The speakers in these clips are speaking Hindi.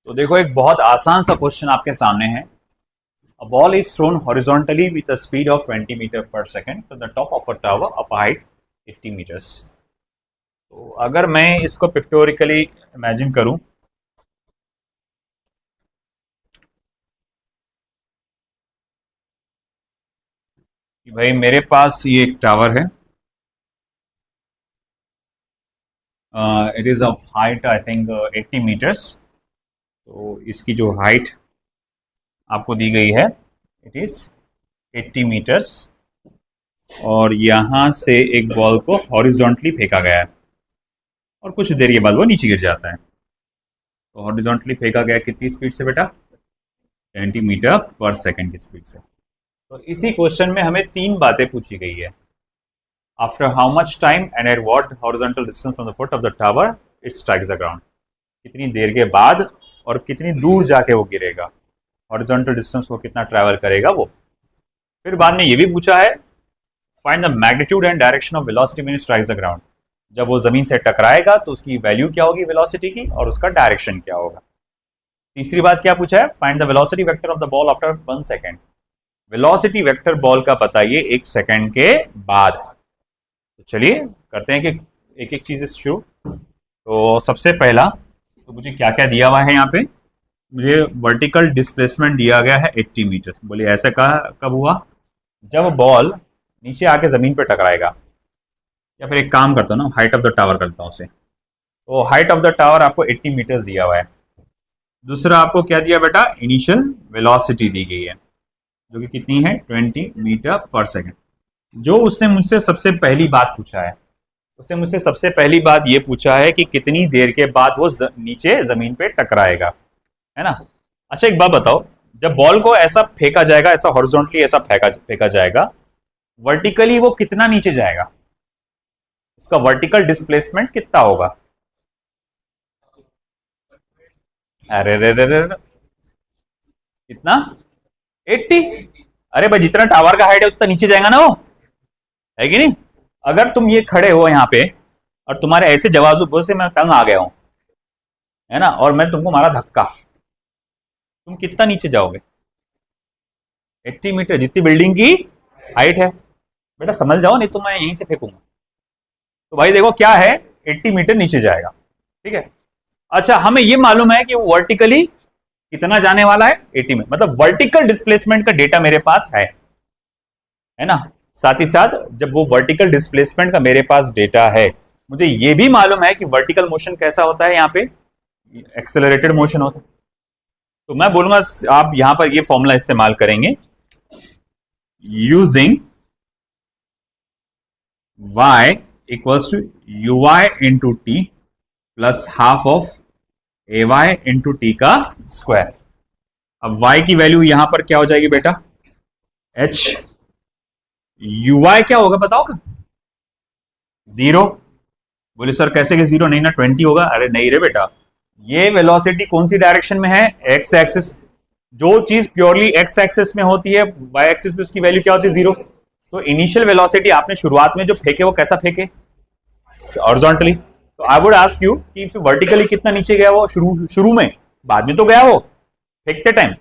तो देखो एक बहुत आसान सा क्वेश्चन आपके सामने है। A ball is thrown horizontally with a speed of 20 meter per second to the top of a tower of height 80 meters. तो अगर मैं इसको पिक्टोरिकली इमेजिन करूं कि भाई मेरे पास ये एक टावर है। It is of height I think 80 meters. तो इसकी जो हाइट आपको दी गई है इट इज 80 मीटर्स और यहाँ से एक बॉल को हॉरिजॉन्टली फेंका गया है और कुछ देर के बाद वो नीचे गिर जाता है। तो हॉरिजॉन्टली फेंका गया कितनी स्पीड से बेटा? 20 मीटर पर सेकंड की स्पीड से। तो इसी क्वेश्चन में हमें तीन बातें पूछी गई है। After how much time and at what horizontal distance from the foot of the tower it strikes the ground. कितनी देर के बाद और कितनी दूर जाके वो गिरेगा, हॉरिजॉन्टल डिस्टेंस वो कितना ट्रैवल करेगा वो। फिर बाद में ये भी पूछा है find the magnitude and direction of velocity when it strikes the ground. जब वो जमीन से टकराएगा तो उसकी वैल्यू क्या होगी वेलोसिटी की और उसका डायरेक्शन क्या होगा। तीसरी बात क्या पूछा है find the velocity vector of the ball after 1 second. Velocity vector ball का बताइए 1 सेकेंड के बाद। तो चलिए करते हैं कि एक एक चीज शुरू। तो सबसे पहला तो मुझे क्या क्या दिया हुआ है यहाँ पे, मुझे वर्टिकल डिस्प्लेसमेंट दिया गया है 80 मीटर। बोलिए ऐसा कब हुआ? जब बॉल नीचे आके जमीन पे टकराएगा। या फिर एक काम करता हूँ ना, हाइट ऑफ द टावर करता हूँ उसे। तो हाइट ऑफ द टावर आपको 80 मीटर्स दिया हुआ है। दूसरा आपको क्या दिया बेटा? इनिशियल वेलोसिटी दी गई है जो कि कितनी है 20 मीटर पर सेकेंड। जो उसने मुझसे सबसे पहली बात पूछा है, उसने मुझसे सबसे पहली बात ये पूछा है कि कितनी देर के बाद वो नीचे जमीन पे टकराएगा, है ना। अच्छा एक बात बताओ, जब बॉल को ऐसा फेंका जाएगा, ऐसा हॉरिजॉन्टली ऐसा फेंका जाएगा, वर्टिकली वो कितना नीचे जाएगा? इसका वर्टिकल डिस्प्लेसमेंट कितना होगा? अरे रे रे रे रे, कितना? 80। अरे भाई जितना टावर का हाइट है उतना नीचे जाएगा ना वो, है कि नहीं। अगर तुम ये खड़े हो यहाँ पे और तुम्हारे ऐसे जवाब से मैं तंग आ गया हूं, है ना, और मैं तुमको मारा धक्का, तुम कितना नीचे जाओगे? 80 मीटर जितनी बिल्डिंग की हाइट है। बेटा समझ जाओ नहीं तो मैं यहीं से फेंकूंगा। तो भाई देखो क्या है, 80 मीटर नीचे जाएगा, ठीक है। अच्छा हमें ये मालूम है कि वो वर्टिकली कितना जाने वाला है 80 में, मतलब वर्टिकल डिस्प्लेसमेंट का डेटा मेरे पास है ना। साथ ही साथ जब वो वर्टिकल डिस्प्लेसमेंट का मेरे पास डेटा है, मुझे ये भी मालूम है कि वर्टिकल मोशन कैसा होता है, यहाँ पे एक्सेलरेटेड मोशन होता है। तो मैं बोलूंगा आप यहां पर ये फॉर्मूला इस्तेमाल करेंगे, using y equals to uy into T plus half of ay into T का स्क्वायर। अब y की वैल्यू यहां पर क्या हो जाएगी बेटा? h। uy क्या होगा बताओ? 0। बोले सर कैसे कि 0 नहीं ना 20 होगा। अरे नहीं रे बेटा, ये वेलोसिटी कौन सी डायरेक्शन में है? X axis. जो चीज प्योरली एक्स एक्सिस में होती है, वाई एक्सिस में उसकी वैल्यू क्या होती है? 0। तो इनिशियल वेलोसिटी आपने शुरुआत में जो फेंके वो कैसा फेंके? हॉरिजॉन्टली। तो आई वुड आस्क यू कि वर्टिकली कितना नीचे गया वो शुरू में? बाद में तो गया वो फेंकते टाइम।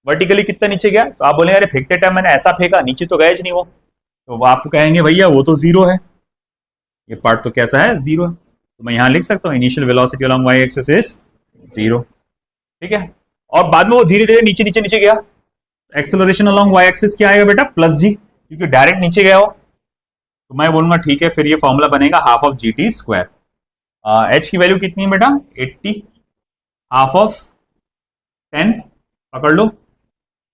वर्टिकली कितना नीचे गया? तो आप बोलेंगे अरे फेंकते टाइम मैंने ऐसा फेंका, नीचे तो गया नहीं वो। तो आप कहेंगे भैया वो तो 0 है, ये पार्ट तो कैसा है? 0 है। तो मैं यहां लिख सकता हूं initial velocity along Y axis is 0, ठीक है। और बाद में वो धीरे धीरे नीचे नीचे नीचे गया। एक्सेलरेशन अलोंग वाई एक्सिस क्या आएगा बेटा? प्लस जी, क्योंकि डायरेक्ट नीचे गया हो। तो मैं बोलूंगा ठीक है, फिर ये फॉर्मूला बनेगा half of G T square. H की वैल्यू कितनी है बेटा? 80, हाफ ऑफ 10 पकड़ लो,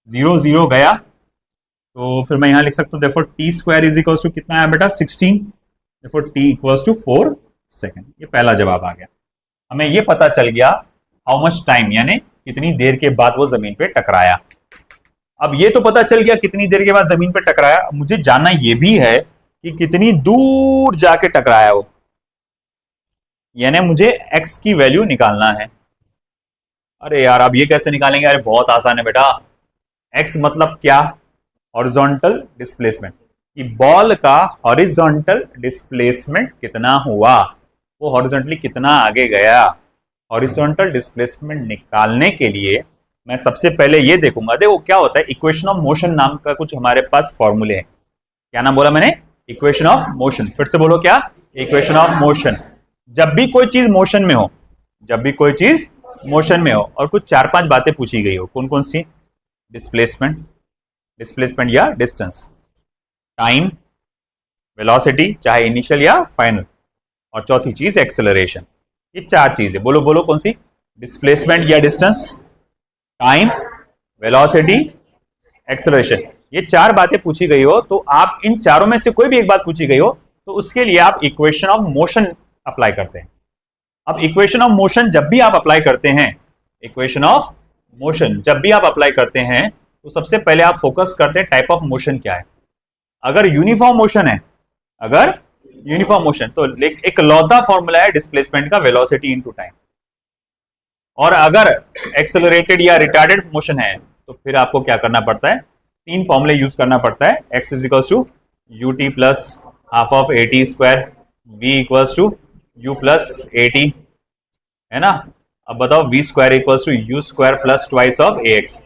0 0 गया। तो फिर मैं यहां लिख सकता हूं therefore T square is equals to कितना है बेटा? 16। Therefore T equals to 4 second. ये पहला जवाब आ गया। हमें ये पता चल गया हाउ मच टाइम, यानी कितनी देर के बाद वो जमीन पे टकराया। अब ये तो पता चल गया कितनी देर के बाद जमीन पे टकराया, मुझे जानना ये भी है कि कितनी दूर जाके टकराया वो, यानी मुझे एक्स की वैल्यू निकालना है। अरे यार अब ये कैसे निकालेंगे? अरे बहुत आसान है बेटा। एक्स मतलब क्या? हॉरिजॉन्टल डिस्प्लेसमेंट, कि बॉल का हॉरिजॉन्टल डिस्प्लेसमेंट कितना हुआ, वो हॉरिजॉन्टली कितना आगे गया। हॉरिजॉन्टल डिस्प्लेसमेंट निकालने के लिए मैं सबसे पहले ये देखूंगा, देखो क्या होता है, इक्वेशन ऑफ मोशन नाम का कुछ हमारे पास फॉर्मूले हैं। क्या नाम बोला मैंने? Equation of motion. फिर से बोलो क्या? Equation of motion. जब भी कोई चीज मोशन में हो, जब भी कोई चीज मोशन में हो और कुछ 4-5 बातें पूछी गई हो, कौन कौन सी? डिस्प्लेसमेंट, डिस्प्लेसमेंट या डिस्टेंस, टाइम, वेलोसिटी चाहे इनिशियल या फाइनल, और चौथी चीज एक्सेलरेशन। ये 4 चीजें, बोलो बोलो कौन सी? डिस्प्लेसमेंट या डिस्टेंस, टाइम, वेलोसिटी, एक्सेलरेशन। ये 4 बातें पूछी गई हो तो आप इन चारों में से कोई भी एक बात पूछी गई हो तो उसके लिए आप इक्वेशन ऑफ मोशन अप्लाई करते हैं। अब इक्वेशन ऑफ मोशन जब भी आप अप्लाई करते हैं, इक्वेशन ऑफ मोशन जब भी आप अप्लाई करते हैं तो सबसे पहले आप फोकस करते हैं टाइप ऑफ मोशन क्या है। अगर यूनिफॉर्म मोशन है, अगर यूनिफॉर्म मोशन तो एक लौता फॉर्मूला है डिस्प्लेसमेंट का, वेलोसिटी इनटू टाइम। और अगर एक्सेलरेटेड या रिटार्डेड मोशन है तो फिर आपको क्या करना पड़ता है? 3 फॉर्मूले यूज करना पड़ता है। X is equals to U T plus half of A T square, V equals to U plus A T, है ना। अब बताओ V square equals to U square plus twice of A X.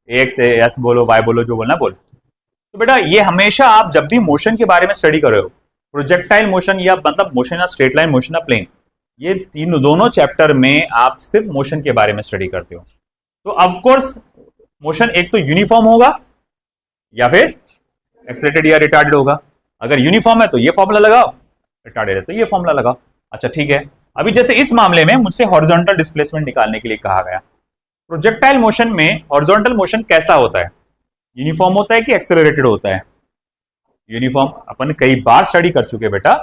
A X S बोलो, वाई बोलो, जो बोलना बोलो। तो बेटा ये हमेशा आप जब भी मोशन के बारे में स्टडी कर रहे हो, प्रोजेक्टाइल मोशन या मतलब मोशन या स्ट्रेट लाइन मोशन या प्लेन, ये दोनों चैप्टर में आप सिर्फ मोशन के बारे में स्टडी करते हो। तो ऑफ कोर्स मोशन एक तो यूनिफॉर्म होगा या फिर एक्सेलरेटेड या रिटार्डेड होगा। अगर यूनिफॉर्म है तो ये फॉर्मूला लगाओ, रिटार्डेड है तो ये फॉर्मूला लगाओ। अच्छा ठीक है, अभी जैसे इस मामले में मुझसे हॉरिजॉन्टल डिस्प्लेसमेंट निकालने के लिए कहा गया। प्रोजेक्टाइल मोशन में हॉरिजॉन्टल मोशन कैसा होता है? यूनिफॉर्म होता है कि एक्सेलरेटेड होता है? यूनिफॉर्म। अपन कई बार स्टडी कर चुके बेटा,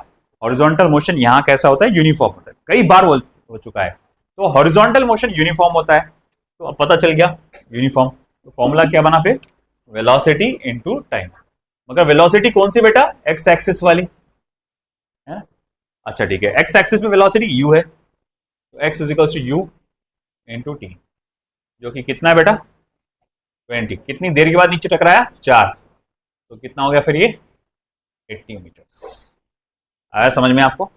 हॉरिजॉन्टल मोशन यहां कैसा होता है? यूनिफॉर्म होता है, कई बार हो चुका है। तो हॉरिजॉन्टल मोशन यूनिफॉर्म होता है, तो अब पता चल गया यूनिफॉर्म। तो फॉर्मूला क्या बना फिर? Velocity into time. मगर वेलोसिटी कौन सी बेटा? एक्स एक्सिस वाली है। अच्छा ठीक है, एक्स एक्सिस में वेलोसिटी यू है, तो X is equals to U into T, जो कि कितना है बेटा? 20। कितनी देर के बाद नीचे टकराया? 4। तो कितना हो गया फिर ये? 80 मीटर। आया समझ में आपको?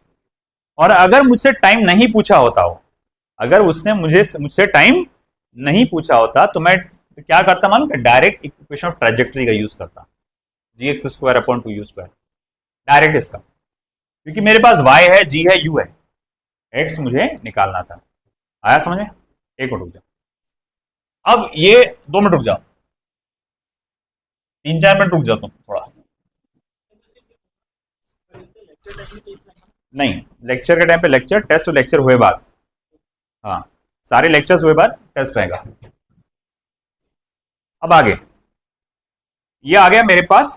और अगर मुझसे टाइम नहीं पूछा होता हो, अगर उसने मुझसे टाइम नहीं पूछा होता तो मैं क्या करता मालूम? डायरेक्ट इक्वेशन ऑफ ट्रैजेक्टरी का यूज करता, g x square upon 2u square, direct इसका, क्योंकि मेरे पास y है, g है, u है, x मुझे निकालना था। आया समझ में? 1 मिनट रुक जाओ। अब ये 2 मिनट रुक जाओ, 3-4 मिनट रुक जाओ तुम थोड़ा। नहीं, लेक्चर के टाइम पे लेक्चर, टेस्ट लेक्चर हुए बाद, हाँ सारे लेक्चर्स हुए बाद टेस्ट रहेगा। अब आगे ये आ गया मेरे पास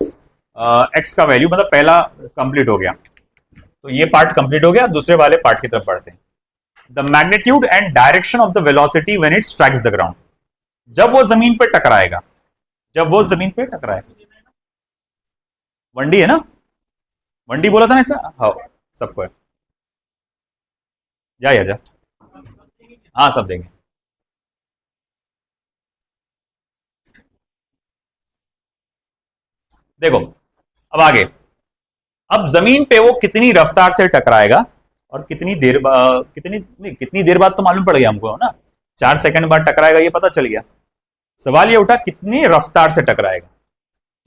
एक्स का वैल्यू, मतलब पहला कंप्लीट हो गया, तो ये पार्ट कंप्लीट हो गया। दूसरे वाले पार्ट की तरफ बढ़ते हैं। The magnitude and direction of the velocity when it strikes the ground, जब वो जमीन पे टकराएगा, जब वो जमीन पे टकराएगा। 1D है ना? 1D बोला था ना ऐसा? हाँ सबको है, जा या जा, हाँ सब देंगे। देखो अब आगे, अब जमीन पे वो कितनी रफ्तार से टकराएगा और कितनी देर कितनी देर बाद तो मालूम पड़ गया हमको, है ना? 4 सेकंड बाद टकराएगा, ये पता चल गया। सवाल ये उठा कितनी रफ्तार से टकराएगा।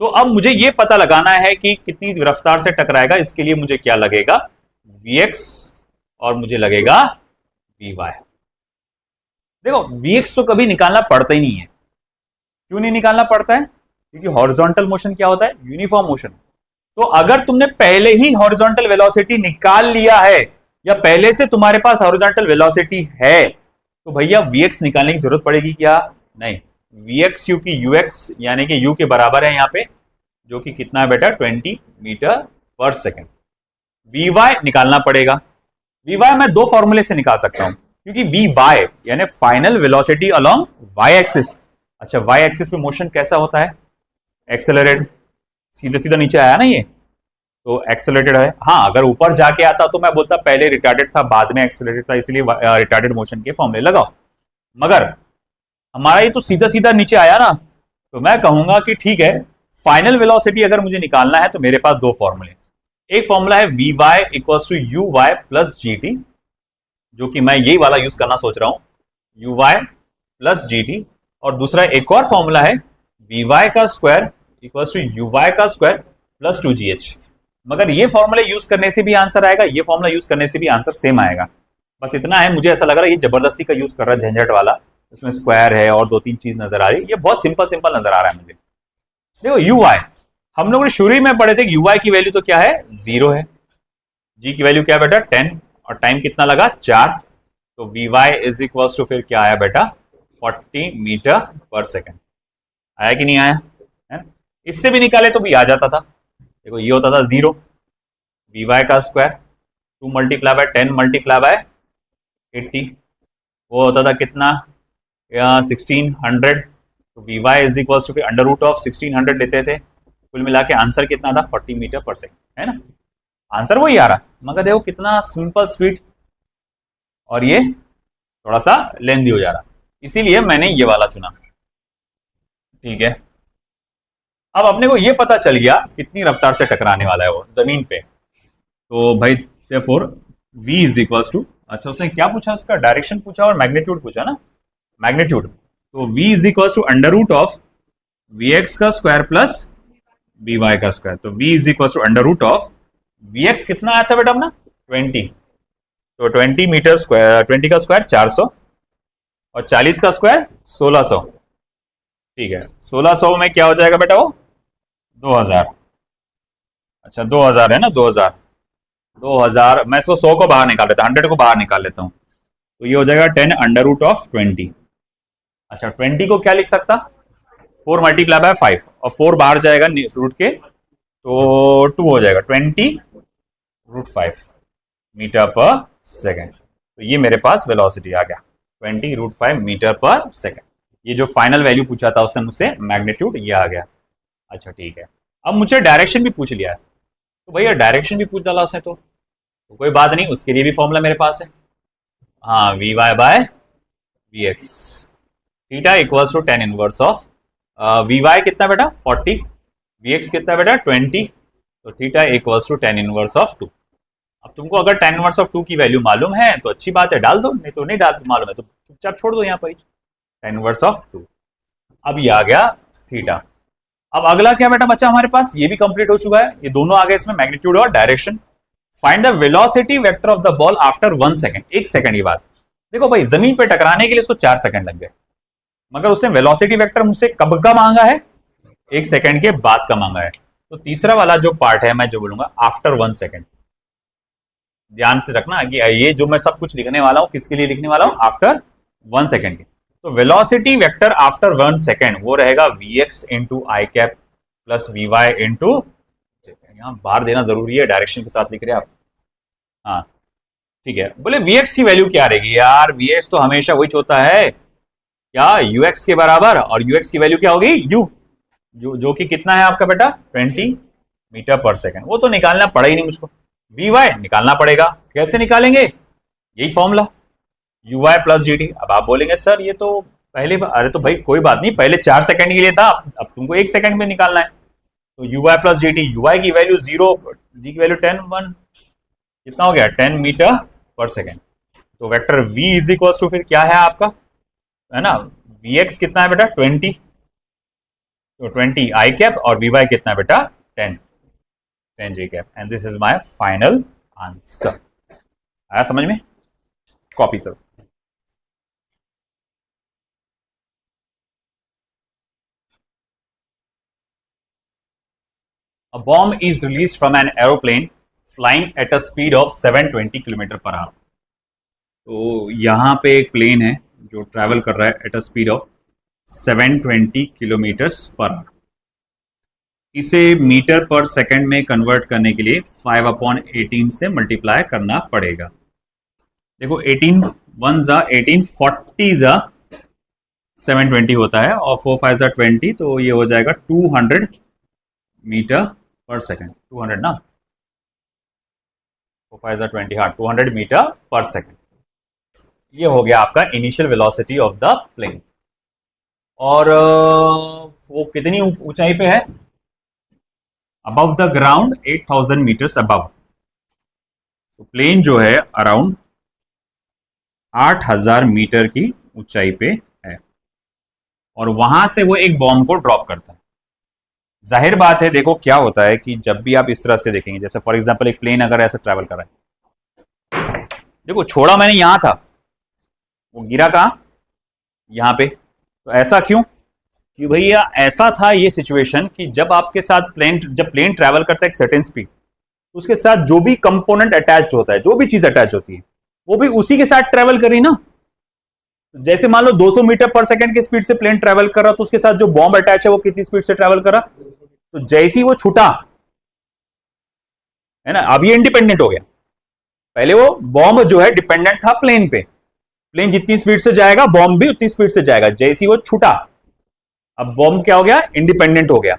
तो अब मुझे ये पता लगाना है कि कितनी रफ्तार से टकराएगा। इसके लिए मुझे क्या लगेगा? Vx और मुझे लगेगा Vy। देखो Vx तो कभी निकालना पड़ता ही नहीं है। क्यों नहीं निकालना पड़ता है? क्योंकि हॉरिजॉन्टल मोशन क्या होता है? Uniform motion. तो अगर तुमने पहले ही हॉरिजॉन्टल वेलोसिटी निकाल लिया है या पहले से तुम्हारे पास हॉरिजॉन्टल वेलोसिटी है तो भैया Vx निकालने की जरूरत पड़ेगी क्या? नहीं। Vx क्योंकि Ux यानी कि U के बराबर है यहाँ पे, जो कि कितना है बेटा? 20 मीटर पर सेकेंड। Vy निकालना पड़ेगा। Vy मैं 2 फॉर्मूले से निकाल सकता हूं, क्योंकि Vy यानी final velocity along y axis. अच्छा y एक्सिस पे मोशन कैसा होता है? एक्सेलरेटेड, सीधा सीधा नीचे आया ना ये, तो एक्सेलरेटेड है। हाँ अगर ऊपर जाके आता तो मैं बोलता पहले रिटार्डेड था बाद में एक्सेलरेटेड था, इसलिए रिटार्डेड मोशन के फॉर्मूले लगाओ। मगर हमारा ये तो सीधा सीधा नीचे आया ना, तो मैं कहूंगा कि ठीक है, फाइनल वेलोसिटी अगर मुझे निकालना है तो मेरे पास 2 फॉर्मूले। एक फॉर्मूला है Vy equals to Uy plus GT, जो कि मैं यही वाला यूज करना सोच रहा हूँ, U Y plus G T, और दूसरा एक और फॉर्मूला है वी वाई का square equal to U Y का स्क्वायर प्लस 2gh। मगर ये फॉर्मूला यूज करने से भी आंसर आएगा, ये फॉर्मूला यूज करने से भी आंसर सेम आएगा। बस इतना है, मुझे ऐसा लग रहा है ये जबरदस्ती का यूज कर रहा है, झंझट वाला। इसमें स्क्वायर है और 2-3 चीज नजर आ रही है, ये बहुत सिंपल सिंपल नजर आ रहा है मुझे। देखो यू वाई, हम लोग शुरू में पढ़े थे कि यू वाई की वैल्यू तो क्या है, 0 है। जी की वैल्यू क्या है बेटा, 10, और टाइम कितना लगा, 4। तो V Y is equal to फिर क्या आया बेटा, 40 मीटर पर सेकेंड। आया कि नहीं आया है? इससे भी निकाले तो भी आ जाता था। देखो ये होता था 0, वी वाई का square 2 multiply by 10 multiply by 80, वो होता था कितना, 1600। तो V Y is equal to फिर अंडर रूट ऑफ 1600 लेते थे। कुल मिला के आंसर कितना था, 40 मीटर पर सेकेंड, है ना। आंसर वही आ रहा, मगर देखो कितना सिंपल स्वीट, और ये थोड़ा सा लेंदी हो जा रहा, इसीलिए मैंने ये वाला चुना। ठीक है, अब अपने को ये पता चल गया कितनी रफ्तार से टकराने वाला है वो जमीन पे। तो भाई therefore v is equal to, अच्छा उसने क्या पूछा, उसका डायरेक्शन पूछा और मैग्नीट्यूड पूछा ना, मैग्नीट्यूड। तो v is equal to under root of vx का स्क्वायर प्लस vy का स्क्वायर। तो v is equal to under root of vx कितना आया था बेटा अपना, 20। तो 20 मीटर स्क्वायर, 20 का स्क्वायर 400, और 40 का स्क्वायर 1600। ठीक है, 1600 में क्या हो जाएगा बेटा, वो 2000। अच्छा 2000 है ना, 2000 मैं इसको 100 को बाहर निकाल लेता हूँ, 100 को बाहर निकाल लेता हूँ। तो ये हो जाएगा 10 अंडर रूट ऑफ 20। अच्छा 20 को क्या लिख सकता, 4 मल्टीप्लाई बाय 5, और 4 बाहर जाएगा रूट के, तो 2 हो जाएगा, 20 रूट 5 मीटर पर सेकेंड। तो ये मेरे पास वेलोसिटी आ गया, 20 रूट 5 मीटर पर सेकेंड। ये जो फाइनल वैल्यू पूछा था उसने मुझसे, मैग्नीट्यूड, ये आ गया। अच्छा ठीक है, अब मुझे डायरेक्शन भी पूछ लिया है, तो भैया डायरेक्शन भी पूछ डाला उसने, तो कोई बात नहीं, उसके लिए भी फॉर्मूला मेरे पास है। हाँ, V Y by V X, theta equals to tan inverse of V Y कितना बेटा 40, वी एक्स कितना बेटा 20, तो theta equals to tan inverse of 2। अब तुमको अगर टेन इनवर्स ऑफ 2 की वैल्यू मालूम है तो अच्छी बात है, डाल दो, नहीं तो नहीं डाल मालूम है तो चुपचाप छोड़ दो यहाँ पर, टेन इनवर्स ऑफ 2। अब ये आ गया थीटा। अब अगला क्या बेटा बच्चा हमारे पास, ये भी कंप्लीट हो चुका है, ये दोनों आ गए इसमें, मैग्नीट्यूड और direction. Find the velocity vector of the ball after 1 second. 1 second की बात, देखो भाई जमीन पे टकराने के लिए इसको 4 सेकंड लग गए, मगर उसने वेलोसिटी वेक्टर मुझसे कब का मांगा है, 1 सेकंड के बाद का मांगा है। तो तीसरा वाला जो पार्ट है मैं जो बोलूंगा आफ्टर 1 सेकंड, ध्यान से रखना कि ये जो मैं सब कुछ लिखने वाला हूं किसके लिए लिखने वाला हूं, आफ्टर 1 सेकंड के। तो वेलोसिटी वेक्टर आफ्टर 1 सेकंड वो रहेगा vx into I cap plus V Y into, यहां बाहर देना जरूरी है, डायरेक्शन के साथ लिख रहे हैं आप। हाँ ठीक है, बोले vx की वैल्यू क्या रहेगी यार, vx तो हमेशा वही होता है क्या, ux के बराबर, और ux की वैल्यू क्या होगी u, जो कि कितना है आपका बेटा 20 मीटर पर सेकंड। वो तो निकालना पड़ा ही नहीं मुझको, vy निकालना पड़ेगा, कैसे निकालेंगे, यही formula U Y plus G T. अब आप बोलेंगे सर ये तो पहले, अरे तो भाई कोई बात नहीं, पहले 4 सेकंड के लिए था, अब तुमको 1 सेकंड में निकालना है। तो U Y plus G T, U Y की वैल्यू 0, जी की वैल्यू 10, 1 कितना हो गया 10 मीटर पर सेकंड। तो vector v is equal to फिर क्या है आपका, है ना, vx कितना है बेटा 20, तो 20 आई कैप, और vy कितना है बेटा 10 g cap, and this is my final answer. आया समझ में, कॉपी करो। A bomb is released from an aeroplane flying at a speed of 720 kilometre per hour. तो यहाँ पे एक प्लेन है जो ट्रैवल कर रहा है at a speed of 720 kilometre per hour. इसे मीटर पर सेकंड में कन्वर्ट करने के लिए 5/18 से मल्टीप्लाई करना पड़ेगा। देखो 18 1 जा 18, 40 जा 720 होता है, और 4 5 जा 20, तो ये हो जाएगा 200 मीटर पर सेकंड, 200 ना, 4 5 जा 20, हाँ 200 मीटर पर सेकंड। ये हो गया आपका initial velocity of the plane. और वो कितनी ऊंचाई पे है, above the ground 8000 meters above. तो प्लेन जो है अराउंड 8000 मीटर की ऊंचाई पे है और वहां से वो एक बॉम्ब को ड्रॉप करता है। जाहिर बात है, देखो क्या होता है कि जब भी आप इस तरह से देखेंगे, जैसे फॉर एग्जांपल एक प्लेन अगर ऐसे ट्रैवल कर रहा है, देखो छोड़ा मैंने यहां था, वो गिरा कहां, यहां पे। तो ऐसा क्यों कि भैया ऐसा था ये सिचुएशन कि जब आपके साथ जब प्लेन ट्रैवल करता है एक सर्टेन स्पीड, तो उसके साथ जो भी कंपोनेंट अटैच होता है, जो भी चीज अटैच होती है, वो भी उसी के साथ ट्रैवल करी ना। जैसे मान लो 200 मीटर पर सेकंड की स्पीड से प्लेन ट्रैवल कर रहा, तो उसके साथ जो बॉम्ब अटैच है वो कितनी स्पीड से ट्रैवल करा, तो जैसी वो छूटा, है ना, अब ये इंडिपेंडेंट हो गया। पहले वो बॉम्ब जो है डिपेंडेंट था प्लेन पे, प्लेन जितनी स्पीड से जाएगा बॉम्ब भी उतनी स्पीड से जाएगा, जैसी वो छूटा अब बॉम्ब क्या हो गया, इंडिपेंडेंट हो गया।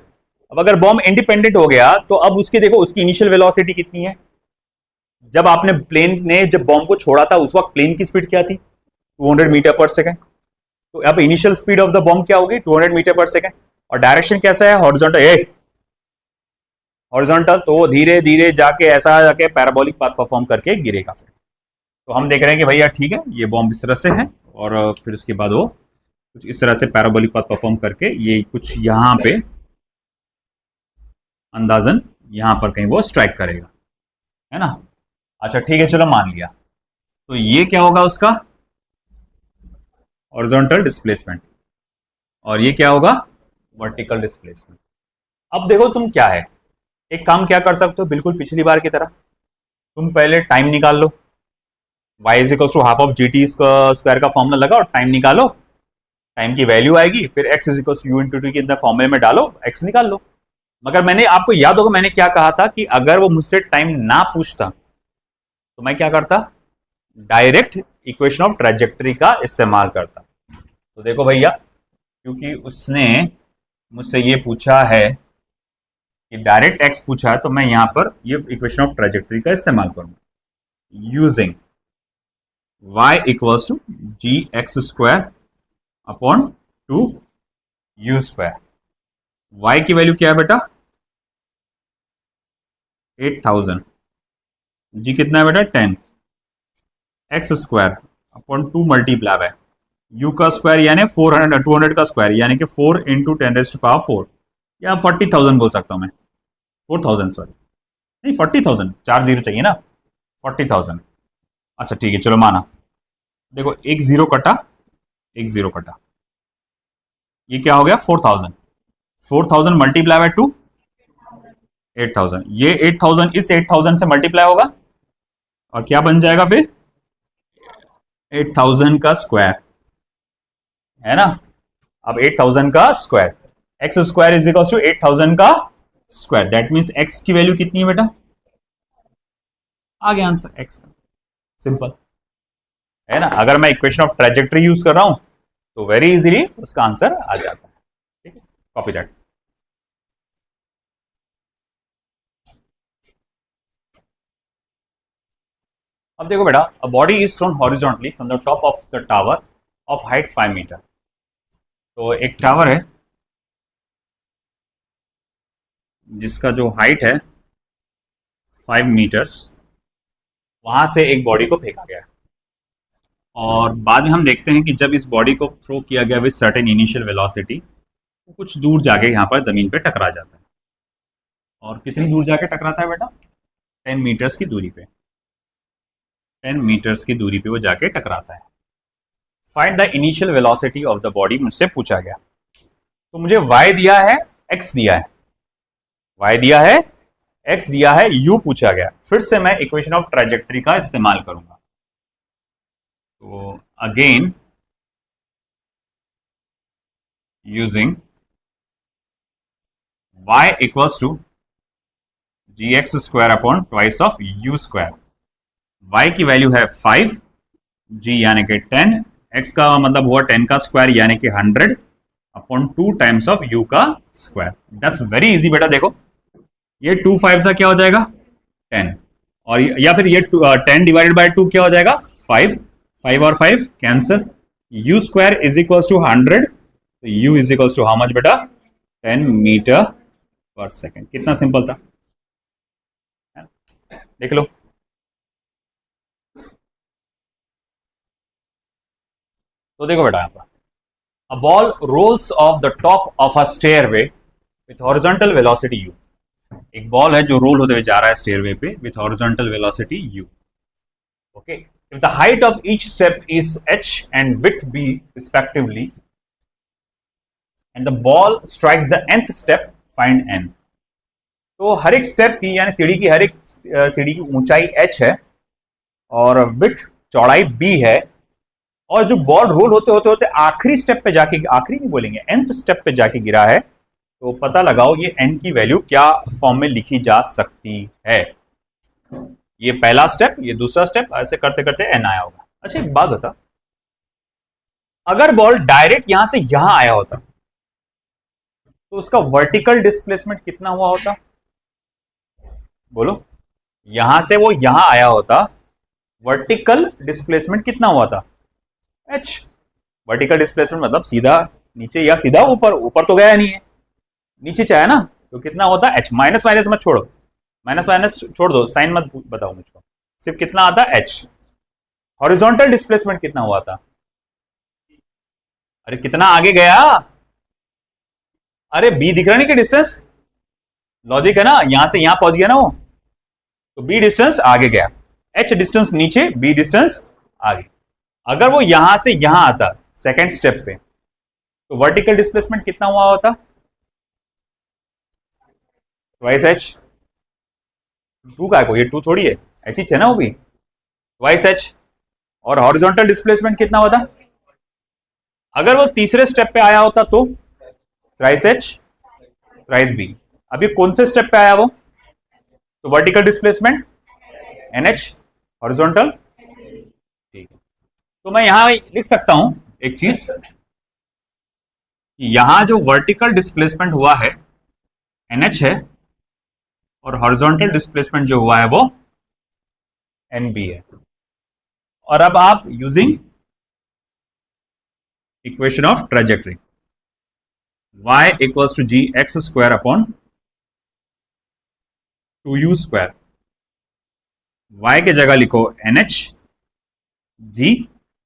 अब अगर बॉम्ब इंडिपेंडेंट हो गया तो अब उसकी देखो उसकी इनिशियल वेलोसिटी कितनी है। जब आपने प्लेन ने जब बॉम्ब को छोड़ा था उस वक्त प्लेन की स्पीड क्या थी, 200 मीटर पर सेकेंड। तो अब initial speed of the bomb क्या होगी, 200 मीटर पर सेकेंड। और डायरेक्शन कैसा है, हॉरिजॉन्टल, हॉरिजॉन्टल, तो वो धीरे धीरे जाके ऐसा जाके पैराबोलिक पाथ परफॉर्म करके गिरेगा फिर। तो हम देख रहे हैं कि भैया ठीक है, ये बॉम्ब इस तरह से है और फिर उसके बाद वो कुछ इस तरह से पैराबोलिक पाथ परफॉर्म करके ये कुछ यहाँ पे अंदाजन यहां पर कहीं वो स्ट्राइक करेगा, है ना। अच्छा ठीक है, चलो मान लिया। तो ये क्या होगा उसका हॉरिजॉन्टल डिस्प्लेसमेंट और ये क्या होगा वर्टिकल डिस्प्लेसमेंट। अब देखो तुम क्या है, एक काम क्या कर सकते हो, बिल्कुल पिछली बार की तरह तुम पहले टाइम निकाल लो, y is equal to half of G T square का फॉर्मूला लगाओ, टाइम निकालो, टाइम की वैल्यू आएगी, फिर x is equal to U into T के अंदर फॉर्मूले में डालो, x निकाल लो। मगर मैंने आपको याद होगा मैंने क्या कहा था कि अगर वो मुझसे टाइम ना पूछता तो मैं क्या करता, डायरेक्ट इक्वेशन ऑफ ट्रेजेक्टरी का इस्तेमाल करता। तो देखो भैया, क्योंकि उसने मुझसे ये पूछा है कि डायरेक्ट एक्स पूछा है, तो मैं यहां पर ये इक्वेशन ऑफ ट्रेजेक्टरी का इस्तेमाल करूंगा using y equals to G x square upon 2 U square. y की वैल्यू क्या है बेटा, 8000, जी कितना है बेटा 10, एक्स स्क्वायर अपॉन 2 मल्टीप्लाई है यू का स्क्वायर यानी 400, 200 का स्क्वायर यानी कि 4 इंटू 10⁻⁴ या 40,000 बोल सकता हूं मैं, 4000 सॉरी, नहीं 40,000, 4 जीरो चाहिए ना, 40,000। अच्छा ठीक है चलो माना, देखो एक जीरो कटा, एक जीरो कटा, ये क्या हो गया 4000, 4000 मल्टीप्लाई बाय 2 8000, ये 8000 इस 8000 से मल्टीप्लाई होगा और क्या बन जाएगा फिर 8000 का स्क्वायर, है ना। अब 8000 का square, X square is equal to 8000 का स्क्वायर, दैट मीन्स एक्स की वैल्यू कितनी है बेटा, आ गया आंसर एक्स का, सिंपल, है ना। अगर मैं इक्वेशन ऑफ ट्रेजेक्टरी यूज कर रहा हूं तो वेरी इजीली उसका आंसर आ जाता है, ठीक है, कॉपी दैट। अब देखो बेटा, a body is thrown horizontally from the top of the tower of height 5 meter. तो एक टावर है जिसका जो हाइट है 5 मीटर्स, वहां से एक बॉडी को फेंका गया और बाद में हम देखते हैं कि जब इस बॉडी को थ्रो किया गया विद सर्टेन इनिशियल वेलोसिटी, तो कुछ दूर जाके यहाँ पर जमीन पे टकरा जाता है। और कितनी दूर जाके टकराता है बेटा, 10 मीटर्स की दूरी पे, 10 मीटर्स की दूरी पे वो जाके टकराता है। Find the initial velocity of the body मुझसे पूछा गया। तो मुझे y दिया है, x दिया है, y दिया है, x दिया है, u पूछा गया। फिर से मैं इक्वेशन ऑफ ट्रेजेक्टरी का इस्तेमाल करूंगा। तो again using y equals to G x square upon twice of U square. y की वैल्यू है 5, g यानी कि 10, x का मतलब हुआ 10 का स्क्वायर यानी कि 100 अपॉन 2 टाइम्स ऑफ u का स्क्वायर। दैट्स वेरी इजी बेटा, देखो ये 2 5 सा क्या हो जाएगा 10, और या फिर ये 10 डिवाइडेड बाय 2 क्या हो जाएगा 5, 5 और 5 cancel, u square is equal to 100, तो u is equal to how much बेटा 10 मीटर पर सेकेंड। कितना सिंपल था, देख लो। तो देखो बेटा यहाँ पर a ball rolls off the top of a stairway with horizontal velocity u. एक बॉल है जो रोल होते हुए जा रहा है स्टेयरवे पे with horizontal velocity u. Okay. If the height of each step is h and width b respectively, and the ball strikes the nth step, find n. तो हर एक स्टेप की यानी सीढ़ी की हर एक सीढ़ी की ऊंचाई h है और विड्थ चौड़ाई b है, और जो बॉल रोल होते होते होते आखिरी स्टेप पे जाके, आखिरी नहीं बोलेंगे, nth स्टेप पे जाके गिरा है, तो पता लगाओ ये n की वैल्यू क्या फॉर्म में लिखी जा सकती है। ये पहला स्टेप, ये दूसरा स्टेप, ऐसे करते करते n आया होगा। अच्छा एक बात बता, अगर बॉल डायरेक्ट यहां से यहां आया होता तो उसका वर्टिकल डिस्प्लेसमेंट कितना हुआ होता? बोलो, यहां से वो यहां आया होता, वर्टिकल डिस्प्लेसमेंट कितना हुआ था? h। वर्टिकल डिस्प्लेसमेंट मतलब सीधा नीचे या सीधा ऊपर, ऊपर तो गया नहीं है, नीचे चाहे ना, तो कितना होता? h। माइनस माइनस मत छोड़ो, माइनस माइनस छोड़ दो, साइन मत बताओ मुझको, सिर्फ कितना आता? h। हॉरिजॉन्टल डिस्प्लेसमेंट कितना हुआ था? अरे कितना आगे गया? अरे b दिख रहा नहीं कि डिस्टेंस, लॉजिक है ना, यहां से यहां पहुंच गया ना वो, तो b डिस्टेंस आगे गया, h डिस्टेंस नीचे, b डिस्टेंस आगे। अगर वो यहां से यहां आता सेकेंड स्टेप पे, तो वर्टिकल डिस्प्लेसमेंट कितना हुआ होता? Twice h। टू का है, ये टू थोड़ी है, h ही है ना वो भी, ट्वाइस h। और हॉरिजॉन्टल डिस्प्लेसमेंट कितना होता? अगर वो तीसरे स्टेप पे आया होता तो थ्राइस h थ्राइस b। अभी कौन से स्टेप पे आया वो? तो वर्टिकल डिस्प्लेसमेंट nh, हॉरिजॉन्टल, ठीक है। तो मैं यहां लिख सकता हूं एक चीज, यहां जो वर्टिकल डिस्प्लेसमेंट हुआ है nh है, और हॉरिजॉन्टल डिस्प्लेसमेंट जो हुआ है वो nb है। और अब आप using equation of trajectory, y equals to G x square upon 2u square, y के जगह लिखो nh, g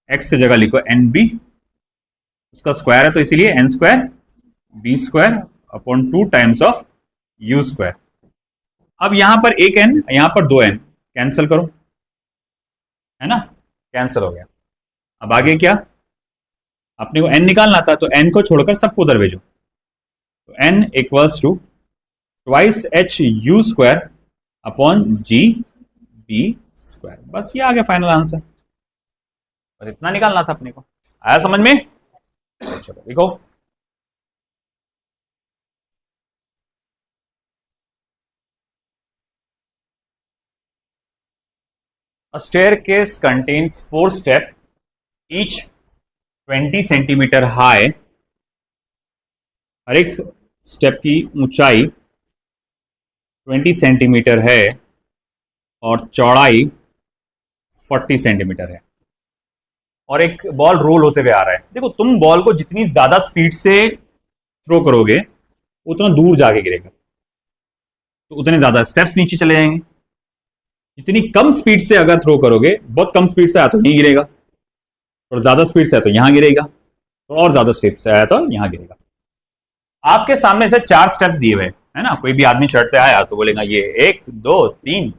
x की जगह लिखो nb, उसका स्क्वायर है तो इसीलिए n square b square upon 2 times of u square. अब यहां पर एक n, यहां पर दो n, कैंसिल करो, है ना, कैंसिल हो गया। अब आगे क्या, अपने को n निकालना था, तो n को छोड़कर सबको उधर भेजो, तो n equals to twice h u square upon g b square. बस ये आ गया फाइनल आंसर, बस इतना निकालना था अपने को। आया समझ में? चलो देखो, a staircase contains 4 steps, each 20 centimetre high. हर एक स्टेप की ऊंचाई 20 सेंटीमीटर है और चौड़ाई 40 सेंटीमीटर है, और एक बॉल रोल होते हुए आ रहा है। देखो, तुम बॉल को जितनी ज्यादा स्पीड से थ्रो करोगे उतना दूर जाके गिरेगा, तो उतने ज्यादा स्टेप्स नीचे चले जाएंगे। जितनी कम स्पीड से अगर थ्रो करोगे, बहुत कम स्पीड से आया तो यहीं गिरेगा, और ज्यादा स्पीड से आया तो यहां गिरेगा, और ज्यादा स्टेप से आया तो यहां गिरेगा। आपके सामने से 4 स्टेप्स दिए हुए है ना, कोई भी आदमी चढ़ते आया तो बोलेगा ये 1 2 3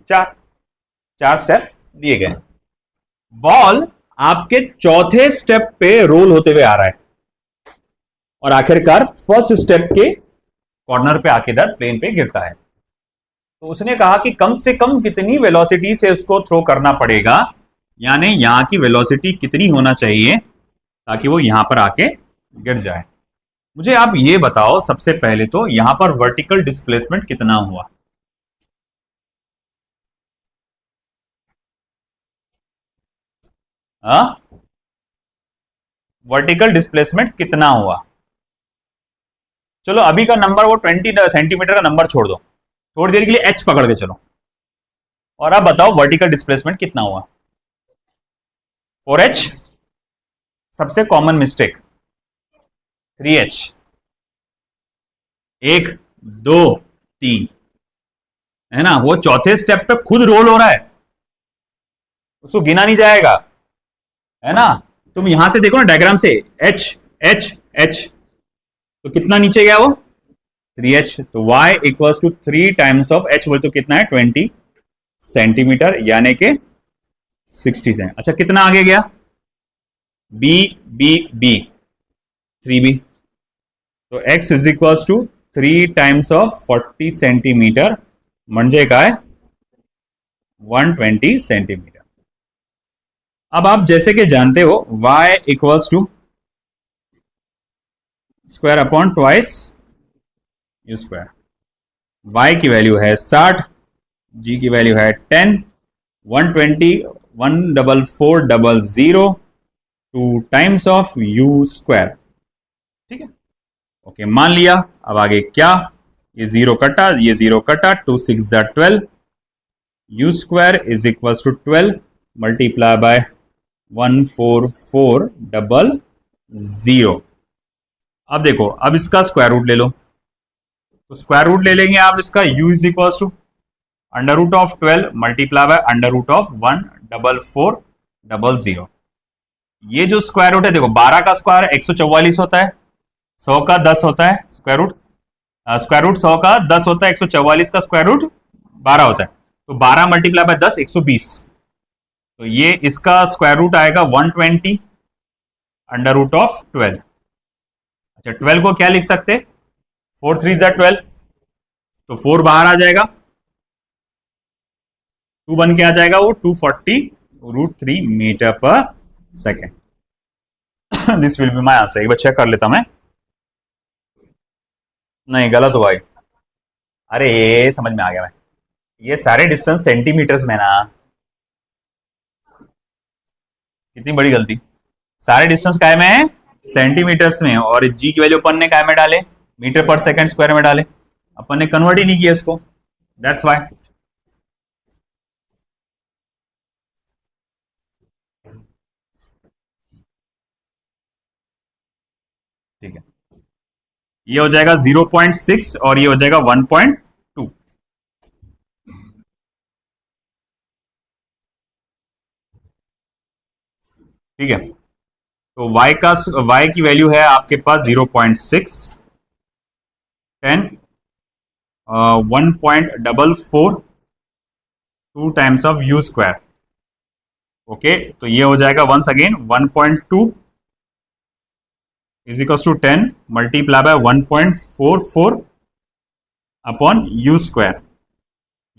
4 स्टेप दिए गए। बॉल आपके चौथे स्टेप पे रोल होते हुए आ रहा है, और आखिरकार फर्स्ट स्टेप के कॉर्नर पे आके इधर प्लेन पे गिरता है। तो उसने कहा कि कम से कम कितनी वेलोसिटी से उसको थ्रो करना पड़ेगा, यानी यहां की वेलोसिटी कितनी होना चाहिए ताकि वो यहां पर आके गिर जाए। मुझे आप ये बताओ सबसे पहले तो, यहां पर वर्टिकल डिस्प्लेसमेंट कितना हुआ? वर्टिकल डिस्प्लेसमेंट कितना हुआ? चलो अभी का नंबर वो 20 सेंटीमीटर का नंबर छोड़ दो, थोड़ी देर के लिए h पकड़ के चलो, और अब बताओ वर्टिकल डिस्प्लेसमेंट कितना हुआ? 4h, सबसे कॉमन मिस्टेक 3h, 1 2 3, है ना, वो चौथे स्टेप पे खुद रोल हो रहा है, उसको गिना नहीं जाएगा, है ना। तुम यहां से देखो ना डायग्राम से, h h h, तो कितना नीचे गया वो 3h, तो y equals to 3 times of h, बोले तो कितना है 20 सेंटीमीटर, यानी कि 60 से। अच्छा कितना आगे गया b b b 3b, तो x is equals to 3 times of 40 centimeter म्हणजे काय 120 सेंटीमीटर। अब आप जैसे कि जानते हो y equals to square upon twice U square, y की वैल्यू है 60, g की वैल्यू है 10, 120 14400 2 टाइम्स ऑफ u स्क्वायर। ठीक है, ओके मान लिया। अब आगे क्या, ये जीरो कटा, ये जीरो कटा, 2 6 12, u square is equal to 12 multiply by 14400। अब देखो, अब इसका स्क्वायर रूट ले लो, तो स्क्वायर रूट ले लेंगे आप इसका, u is equal to under root of 12 multiply by under root of 14400। ये जो स्क्वायर रूट है देखो, 12 का स्क्वायर 144 होता है, 100 का 10 होता है स्क्वायर रूट, स्क्वायर रूट 100 का 10 होता है, 144 का स्क्वायर रूट 12 होता है, तो 12 मल्टीप्लाई बाय 10 120, तो ये इसका स्क्वायर रूट आएगा 120 अंडर रूट ऑफ 12। अच्छा 12 को क्या लिख सकते, 4 3 12, तो 4 बाहर आ जाएगा, 2 बन के आ जाएगा वो 240√3 metre per second. This will be my answer. एक बार चेक कर लेता मैं, नहीं गलत हुआ, अरे ये समझ में आ गया मैं, ये सारे डिस्टेंस सेंटीमीटर्स में ना, कितनी बड़ी गलती, सारे डिस्टेंस काय में है सेंटीमीटर्स में, और जी की वैल्यू अपन ने काय में डाले, मीटर पर सेकंड स्क्वायर में डाले, अपन ने कन्वर्ट ही नहीं किया इसको, दैट्स व्हाई। ठीक है, ये हो जाएगा 0.6 और ये हो जाएगा 1.2। ठीक है, तो y की वैल्यू है आपके पास 0.6, 10 1.44 2 times of u square. Okay, तो ये हो जाएगा once again 1.2 is equal to 10 multiply by 1.44 upon u square.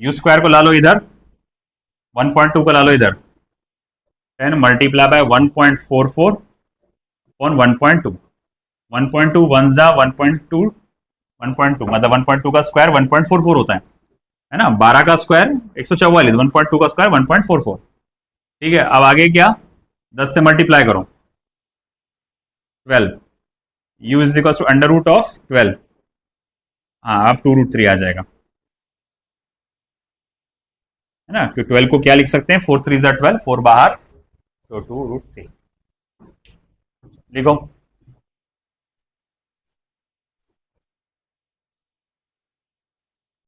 u square को ला लो इधर, 1.2 को ला लो इधर, 10 मल्टीप्लाई बाय 1.44 अपॉन 1.2, 1.2 वन जा 1.2, 1.2 मतलब 1.2 का स्क्वायर 1.44 होता है ना, 12 का स्क्वायर 144, 1.2 का स्क्वायर 1.44। ठीक है, अब आगे क्या, 10 से मल्टीप्लाई करो 12, u is equal to under root of 12, हाँ अब 2√3 आ जाएगा, है ना, तो 12 को क्या लिख सकते हैं, 4 3 12, 4 बाहर, तो 2√3 लिखो।